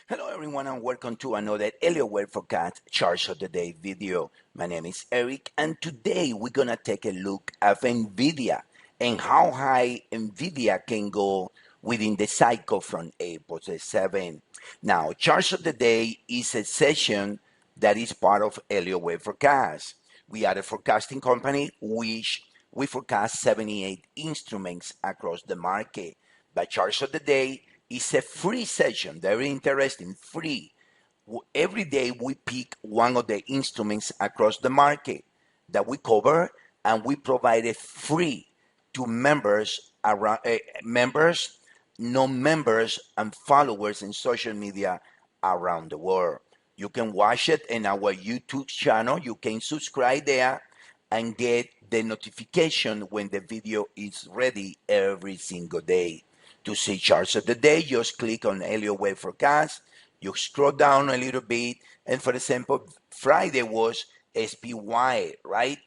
Hello everyone and welcome to another Elliott Wave Forecast Charts of the Day video. My name is Eric and today we're going to take a look at Nvidia and how high Nvidia can go within the cycle from April the 7th. Now, Charts of the Day is a session that is part of Elliott Wave Forecast. We are a forecasting company which we forecast 78 instruments across the market. But Charts of the Day is a free session, very interesting, free. Every day we pick one of the instruments across the market that we cover and we provide it free to members, members, non-members, and followers in social media around the world. You can watch it in our YouTube channel. You can subscribe there and get the notification when the video is ready every single day. To see charts of the day, just click on Elliott Wave Forecast. You scroll down a little bit, and for example, Friday was SPY, right?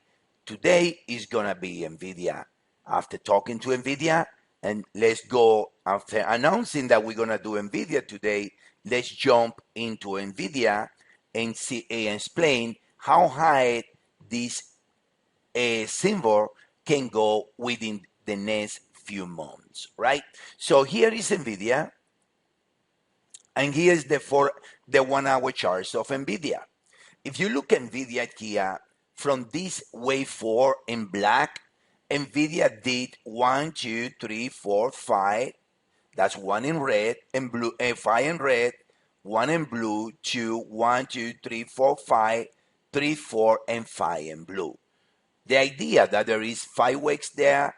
Today is gonna be Nvidia. After talking to Nvidia, and let's go after announcing that we're gonna do Nvidia today. Let's jump into Nvidia and see and explain how high this symbol can go within the next few months, right? So here is Nvidia, and here's the 1 hour charts of Nvidia. If you look at Nvidia here, from this wave 4 in black, Nvidia did 1, 2, 3, 4, 5. That's 1 in red and blue, 5 in red, 1 in blue, 2, 1, 2, 3, 4, 5, 3, 4, and 5 in blue. The idea that there is 5 weeks there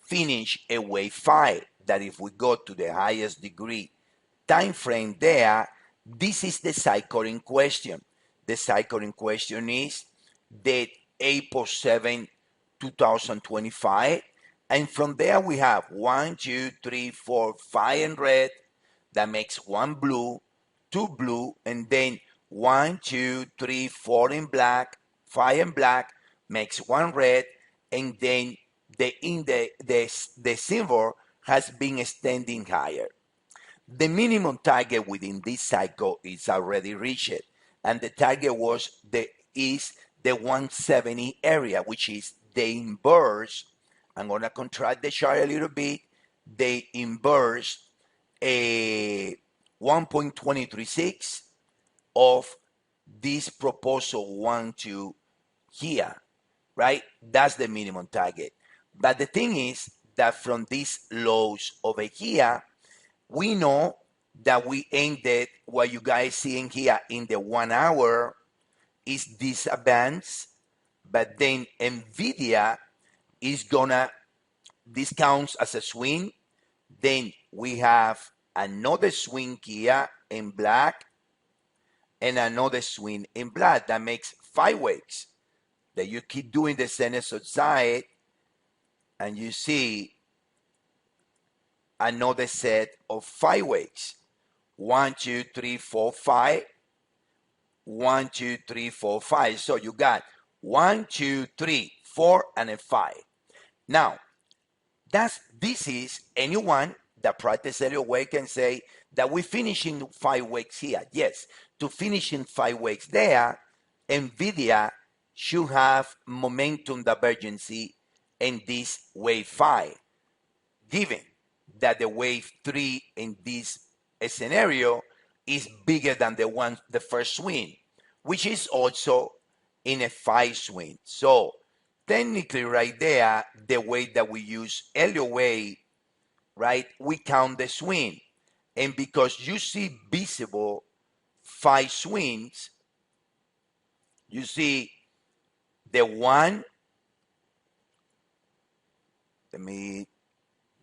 finish a wave 5, that if we go to the highest degree time frame there, this is the cycle in question. The cycle in question is the April 7, 2025, and from there we have 1, 2, 3, 4, 5 in red, that makes 1 blue, 2 blue, and then 1, 2, 3, 4 in black, 5 in black, makes 1 red, and then the symbol has been extending higher. The minimum target within this cycle is already reached, and the target is the 170 area, which is the inverse. I'm going to contract the chart a little bit. The inverse 1.236 of this proposal 1 to here, right? That's the minimum target. But the thing is that from these lows over here, we know that we ended what you guys seeing here in the 1 hour is this advance, but then Nvidia is gonna, this counts as a swing. Then we have another swing here in black and another swing in black. That makes 5 weeks that you keep doing the center side, and you see another set of 5 weeks. 1, 2, 3, 4, 5. 1, 2, 3, 4, 5. So you got 1, 2, 3, 4, and a 5. Now, this is anyone that practice Elliott Wave can say that we finish in 5 weeks here. Yes, to finish in 5 weeks there, Nvidia should have momentum divergency in this wave 5, given that the wave 3 in this scenario is bigger than the first swing, which is also in a 5 swing. So technically right there, the way that we use Elliott Wave, right, we count the swing. And because you see visible 5 swings, you see the one, let me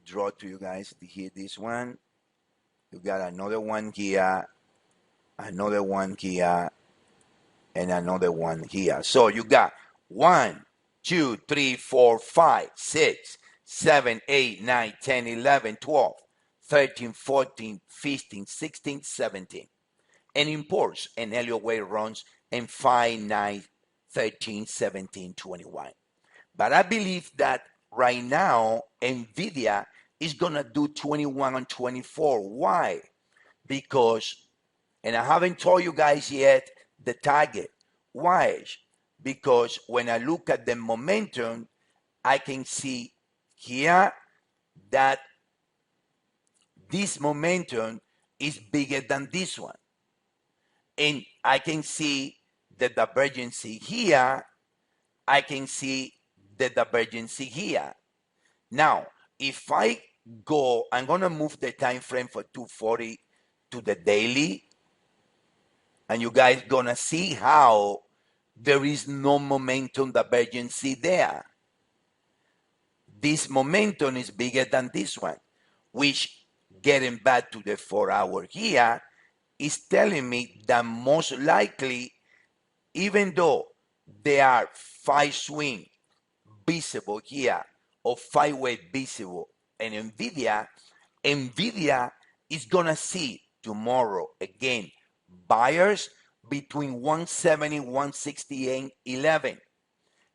draw to you guys to hear this one. You got another one here, another one here, and another one here. So you got 1, 2, 3, 4, 5, 6, 7, 8, 9, 10, 11, 12, 13, 14, 15, 16, 17. And imports and Elliott Wave runs in 5, 9, 13, 17, 21. But I believe that right now, Nvidia is going to do 21 and 24. Why? Because And I haven't told you guys yet the target. Why? Because when I look at the momentum, I can see here that this momentum is bigger than this one. And I can see the divergence here. I can see the divergence here. Now, if I go, I'm going to move the time frame for 240 to the daily, and you guys going to see how there is no momentum divergence there. This momentum is bigger than this one, which, getting back to the 4 hour here, is telling me that most likely, even though there are 5 swing visible here or 5-way visible in Nvidia is gonna see tomorrow again buyers between 170, 168, 11.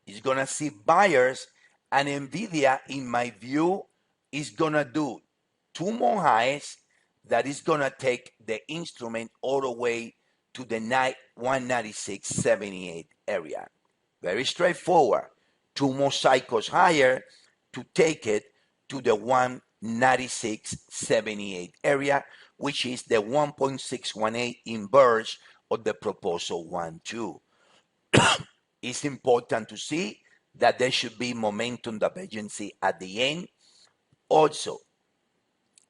It's gonna see buyers, and Nvidia, in my view, is gonna do 2 more highs that is gonna take the instrument all the way to the 196.78 area. Very straightforward. 2 more cycles higher to take it to the 196.78 area, which is the 1.618 inverse of the proposal 1-2. It's important to see that there should be momentum divergence at the end. Also,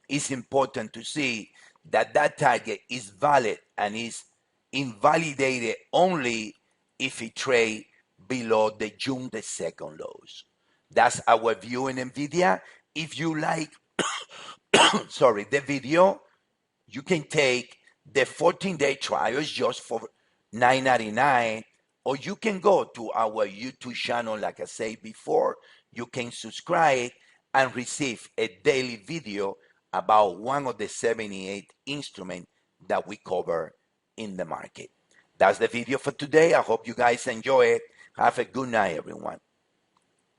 it's important to see that that target is valid and is invalidated only if it trades below the June the 2nd lows. That's our view in Nvidia. If you like, the video, you can take the 14-day trials just for $9.99, or you can go to our YouTube channel. Like I said before, you can subscribe and receive a daily video about one of the 78 instruments that we cover in the market. That's the video for today. I hope you guys enjoy it. Have a good night, everyone.